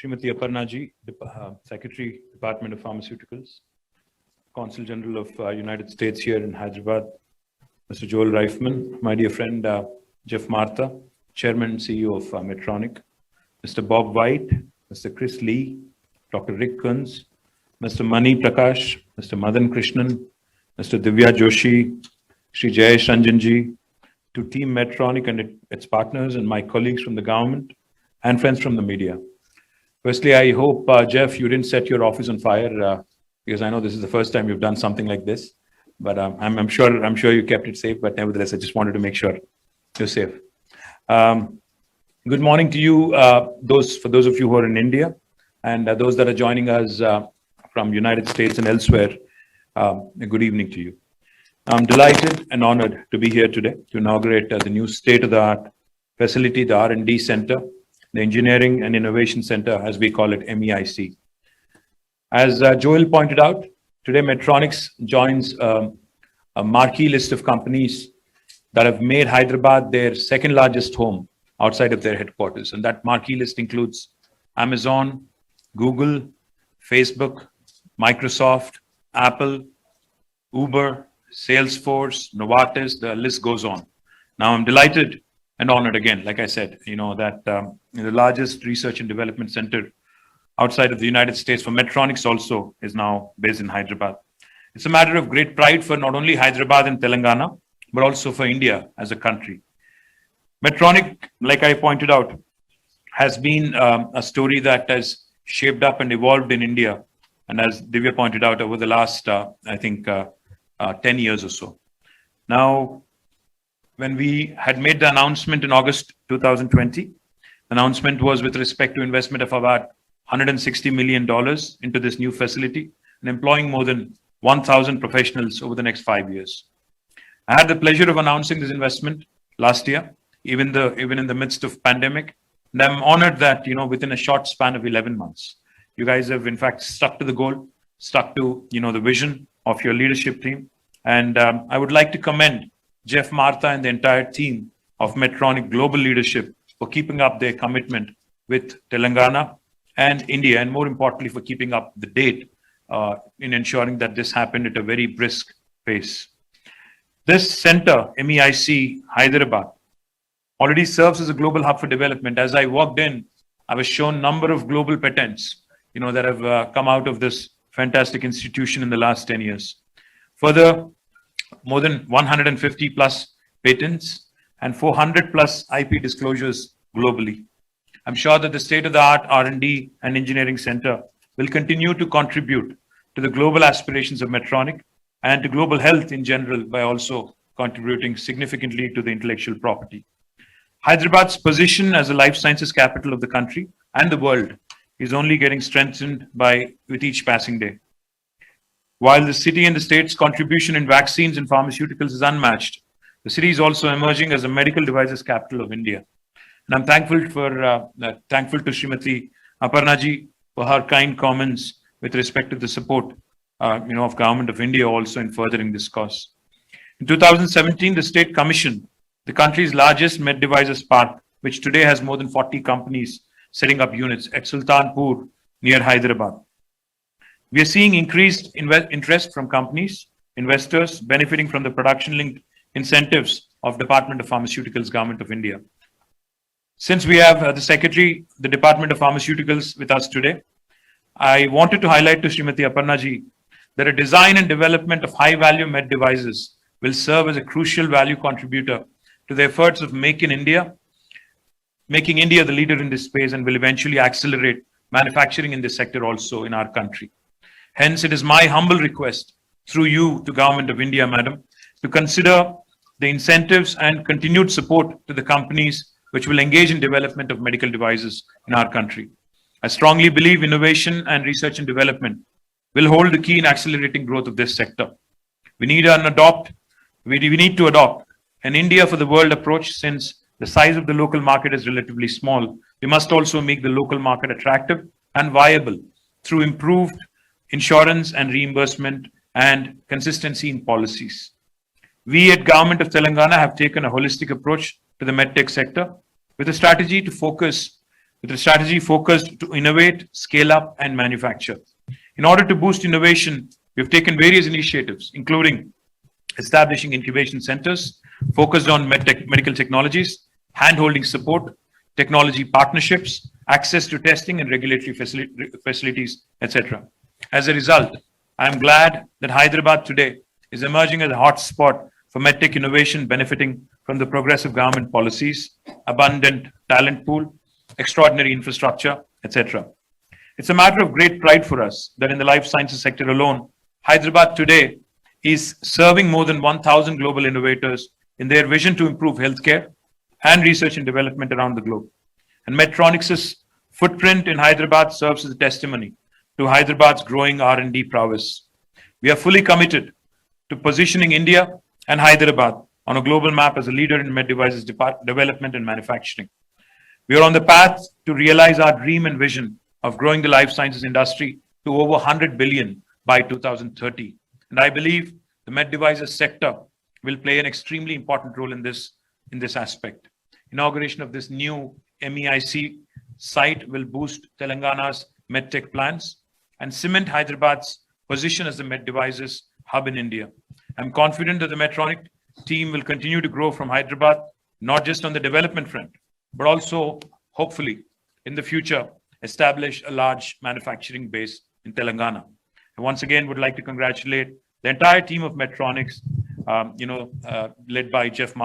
Srimati Aparna Ji, Secretary, Department of Pharmaceuticals, Consul General of United States here in Hyderabad, Mr. Joel Reifman, my dear friend Jeff Martha, Chairman and CEO of Medtronic, Mr. Bob White, Mr. Chris Lee, Dr. Rick Kunz, Mr. Mani Prakash, Mr. Madan Krishnan, Mr. Divya Joshi, Sri Jayesh Ranjanji, to Team Medtronic and its partners and my colleagues from the government and friends from the media. Firstly, I hope, Jeff, you didn't set your office on fire because I know this is the first time you've done something like this, but I'm sure you kept it safe, but nevertheless, I just wanted to make sure you're safe. Good morning to you, for those of you who are in India, and those that are joining us from United States and elsewhere, a good evening to you. I'm delighted and honored to be here today to inaugurate the new state-of-the-art facility, the R&D Center, the Engineering and Innovation Center, as we call it, MEIC. As Joel pointed out, today Medtronic joins a marquee list of companies that have made Hyderabad their second largest home outside of their headquarters. And that marquee list includes Amazon, Google, Facebook, Microsoft, Apple, Uber, Salesforce, Novartis, the list goes on. Now, I'm delighted and honored again, like I said, that the largest research and development center outside of the United States for Medtronic also is now based in Hyderabad. It's a matter of great pride for not only Hyderabad and Telangana, but also for India as a country. Medtronic, like I pointed out, has been a story that has shaped up and evolved in India. And as Divya pointed out, over the last, 10 years or so. Now, when we had made the announcement in August 2020, the announcement was with respect to investment of about $160 million into this new facility and employing more than 1,000 professionals over the next 5 years. I had the pleasure of announcing this investment last year, even in the midst of pandemic. And I'm honored that, within a short span of 11 months, you guys have in fact stuck to the goal, stuck to, the vision of your leadership team. And I would like to commend Jeff Martha and the entire team of Medtronic Global Leadership for keeping up their commitment with Telangana and India, and more importantly, for keeping up the date in ensuring that this happened at a very brisk pace. This center, MEIC Hyderabad, already serves as a global hub for development. As I walked in, I was shown a number of global patents, that have come out of this fantastic institution in the last 10 years. Further, more than 150 plus patents and 400 plus IP disclosures globally. I'm sure that the state-of-the-art R&D and engineering center will continue to contribute to the global aspirations of Medtronic and to global health in general by also contributing significantly to the intellectual property. Hyderabad's position as a life sciences capital of the country and the world is only getting strengthened with each passing day. While the city and the state's contribution in vaccines and pharmaceuticals is unmatched, the city is also emerging as a medical devices capital of India. And I'm thankful to Srimati Aparna Ji for her kind comments with respect to the support, of Government of India also in furthering this cause. In 2017, the state commissioned the country's largest med devices park, which today has more than 40 companies setting up units at Sultanpur near Hyderabad. We are seeing increased interest from companies, investors benefiting from the production-linked incentives of Department of Pharmaceuticals, Government of India. Since we have the Secretary, the Department of Pharmaceuticals with us today, I wanted to highlight to Srimati Aparna Ji that a design and development of high-value med devices will serve as a crucial value contributor to the efforts of making India the leader in this space, and will eventually accelerate manufacturing in this sector also in our country. Hence, it is my humble request through you to Government of India, Madam, to consider the incentives and continued support to the companies which will engage in development of medical devices in our country. I strongly believe innovation and research and development will hold the key in accelerating growth of this sector. We need to adopt an India for the world approach. Since the size of the local market is relatively small, we must also make the local market attractive and viable through improved insurance and reimbursement and consistency in policies. We at Government of Telangana have taken a holistic approach to the medtech sector with a strategy to focus with a strategy focused to innovate, scale up, and manufacture. In order to boost innovation, we've taken various initiatives, including establishing incubation centers focused on medical technologies, hand-holding support, technology partnerships, access to testing and regulatory facilities, etc. As a result, I am glad that Hyderabad today is emerging as a hotspot for medtech innovation, benefiting from the progressive government policies, abundant talent pool, extraordinary infrastructure, etc. It's a matter of great pride for us that in the life sciences sector alone, Hyderabad today is serving more than 1,000 global innovators in their vision to improve healthcare and research and development around the globe. And Medtronic's footprint in Hyderabad serves as a testimony to Hyderabad's growing R&D prowess. We are fully committed to positioning India and Hyderabad on a global map as a leader in med devices development and manufacturing. We are on the path to realize our dream and vision of growing the life sciences industry to over 100 billion by 2030. And I believe the med devices sector will play an extremely important role in this aspect. Inauguration of this new MEIC site will boost Telangana's medtech plans and cement Hyderabad's position as the med devices hub in India. I'm confident that the Medtronic team will continue to grow from Hyderabad, not just on the development front, but also, hopefully, in the future, establish a large manufacturing base in Telangana. I once again would like to congratulate the entire team of Medtronics, led by Jeff Martin.